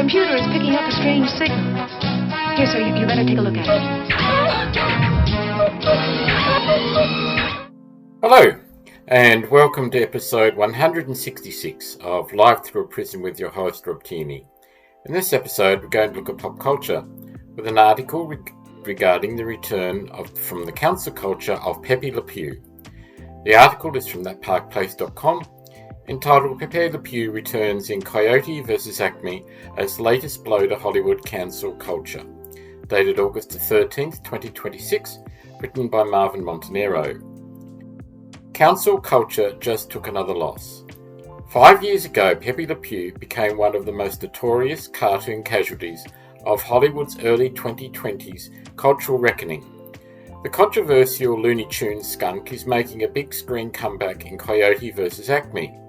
computer is picking up a strange signal. Here, sir, you better take a look at it. Hello, and welcome to episode 166 of Life Through a Prism with your host, Rob Tierney. In this episode, we're going to look at pop culture with an article regarding the return from the cancel culture of Pepe Le Pew. The article is from thatparkplace.com, entitled Pepe Le Pew Returns in Coyote vs. Acme as Latest Blow to Hollywood Cancel Culture, dated August 13th, 2026, written by Marvin Montanaro. Cancel culture just took another loss. 5 years ago, Pepe Le Pew became one of the most notorious cartoon casualties of Hollywood's early 2020s cultural reckoning. The controversial Looney Tunes skunk is making a big screen comeback in Coyote vs. Acme.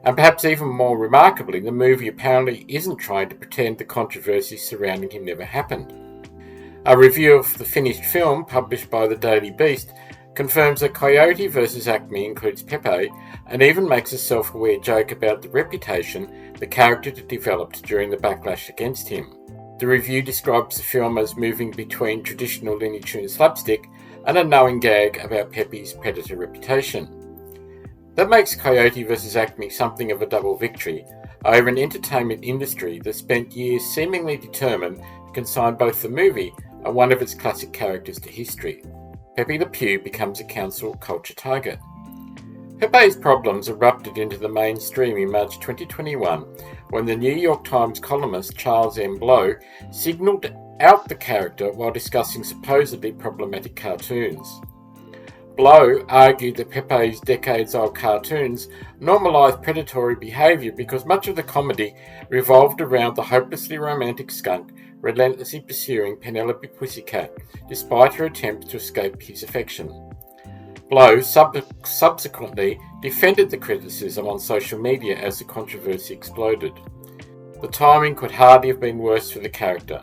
And perhaps even more remarkably, the movie apparently isn't trying to pretend the controversy surrounding him never happened. A review of the finished film, published by the Daily Beast, confirms that Coyote vs. Acme includes Pepe and even makes a self-aware joke about the reputation the character developed during the backlash against him. The review describes the film as moving between traditional Looney Tunes slapstick and a knowing gag about Pepe's predator reputation. That makes Coyote vs. Acme something of a double victory over an entertainment industry that spent years seemingly determined to consign both the movie and one of its classic characters to history. Pepe Le Pew becomes a cancel culture target. Pepe's problems erupted into the mainstream in March 2021 when the New York Times columnist Charles M. Blow signalled out the character while discussing supposedly problematic cartoons. Blow argued that Pepe's decades-old cartoons normalised predatory behaviour because much of the comedy revolved around the hopelessly romantic skunk relentlessly pursuing Penelope Pussycat despite her attempts to escape his affection. Blow subsequently defended the criticism on social media as the controversy exploded. The timing could hardly have been worse for the character.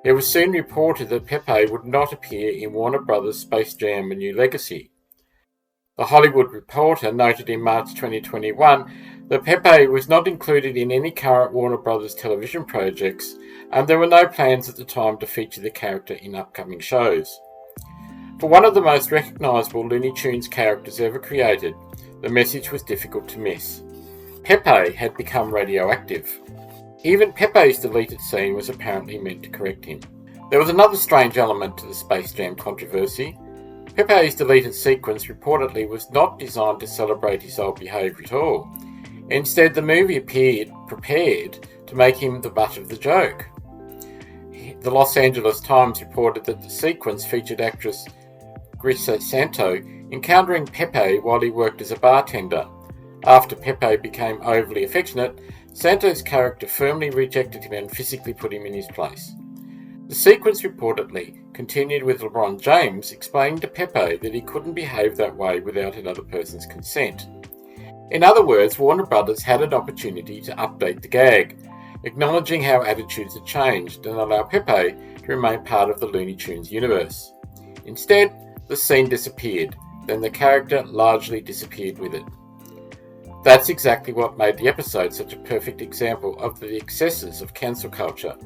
It was soon reported that Pepe would not appear in Warner Bros. Space Jam: A New Legacy. The Hollywood Reporter noted in March 2021 that Pepe was not included in any current Warner Bros. Television projects, and there were no plans at the time to feature the character in upcoming shows. For one of the most recognisable Looney Tunes characters ever created, the message was difficult to miss. Pepe had become radioactive. Even Pepe's deleted scene was apparently meant to correct him. There was another strange element to the Space Jam controversy. Pepe's deleted sequence reportedly was not designed to celebrate his old behaviour at all. Instead, the movie appeared prepared to make him the butt of the joke. The Los Angeles Times reported that the sequence featured actress Grisa Santo encountering Pepe while he worked as a bartender. After Pepe became overly affectionate, Santo's character firmly rejected him and physically put him in his place. The sequence reportedly continued with LeBron James explaining to Pepe that he couldn't behave that way without another person's consent. In other words, Warner Brothers had an opportunity to update the gag, acknowledging how attitudes had changed and allow Pepe to remain part of the Looney Tunes universe. Instead, the scene disappeared, then the character largely disappeared with it. That's exactly what made the episode such a perfect example of the excesses of cancel culture.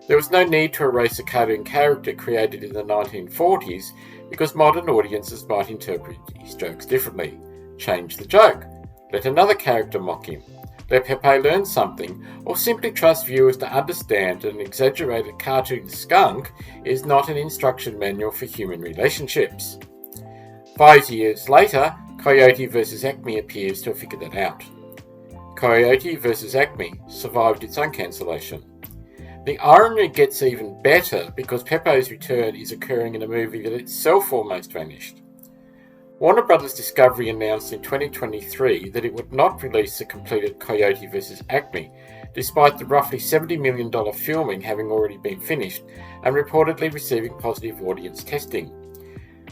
There was no need to erase a cartoon character created in the 1940s because modern audiences might interpret his jokes differently. Change the joke. Let another character mock him. Let Pepe learn something, or simply trust viewers to understand that an exaggerated cartoon skunk is not an instruction manual for human relationships. 5 years later, Coyote vs. Acme appears to have figured that out. Coyote vs. Acme survived its own cancellation. The irony gets even better because Pepe's return is occurring in a movie that itself almost vanished. Warner Bros. Discovery announced in 2023 that it would not release the completed Coyote vs. Acme, despite the roughly $70 million filming having already been finished and reportedly receiving positive audience testing.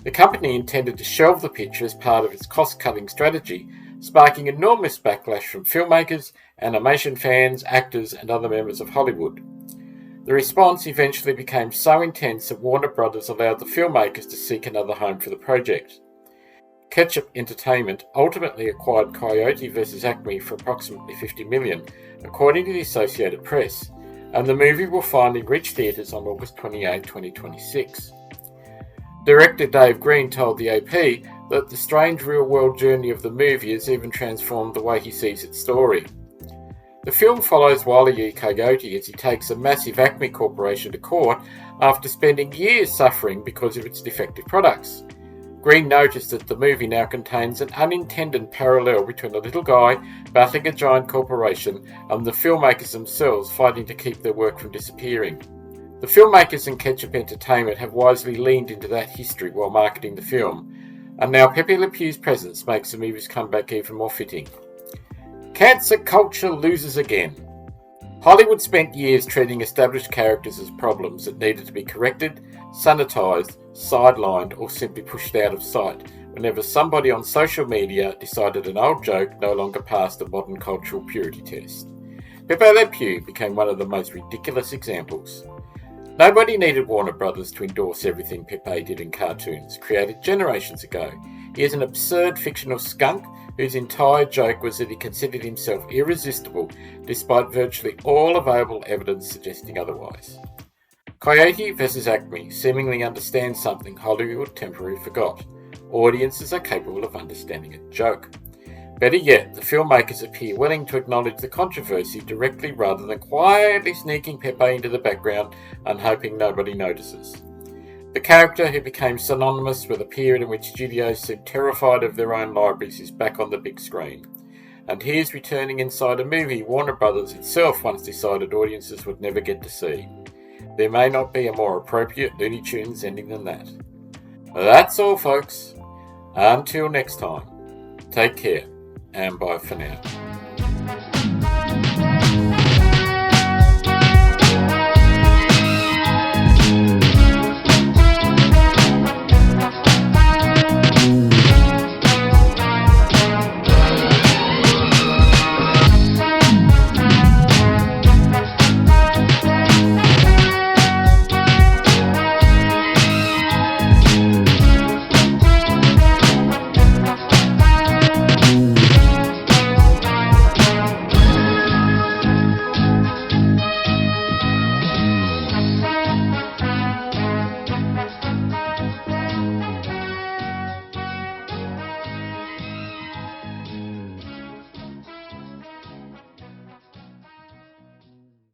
The company intended to shelve the picture as part of its cost-cutting strategy, sparking enormous backlash from filmmakers, animation fans, actors, and other members of Hollywood. The response eventually became so intense that Warner Bros. Allowed the filmmakers to seek another home for the project. Ketchup Entertainment ultimately acquired Coyote vs. Acme for approximately $50 million, according to the Associated Press, and the movie will finally reach theatres on August 28, 2026. Director Dave Green told the AP that the strange real-world journey of the movie has even transformed the way he sees its story. The film follows Wile E. Coyote as he takes a massive Acme corporation to court after spending years suffering because of its defective products. Green noticed that the movie now contains an unintended parallel between a little guy battling a giant corporation and the filmmakers themselves fighting to keep their work from disappearing. The filmmakers and Ketchup Entertainment have wisely leaned into that history while marketing the film, and now Pepe Le Pew's presence makes the movie's comeback even more fitting. Cancer culture loses again. Hollywood spent years treating established characters as problems that needed to be corrected, sanitised, sidelined, or simply pushed out of sight whenever somebody on social media decided an old joke no longer passed a modern cultural purity test. Pepe Le Pew became one of the most ridiculous examples. Nobody needed Warner Brothers to endorse everything Pepe did in cartoons, created generations ago. He is an absurd fictional skunk whose entire joke was that he considered himself irresistible despite virtually all available evidence suggesting otherwise. Coyote vs. Acme seemingly understands something Hollywood temporarily forgot. Audiences are capable of understanding a joke. Better yet, the filmmakers appear willing to acknowledge the controversy directly rather than quietly sneaking Pepe into the background and hoping nobody notices. The character who became synonymous with a period in which studios seemed terrified of their own libraries is back on the big screen. And he is returning inside a movie Warner Brothers itself once decided audiences would never get to see. There may not be a more appropriate Looney Tunes ending than that. That's all, folks. Until next time, take care, and bye for now.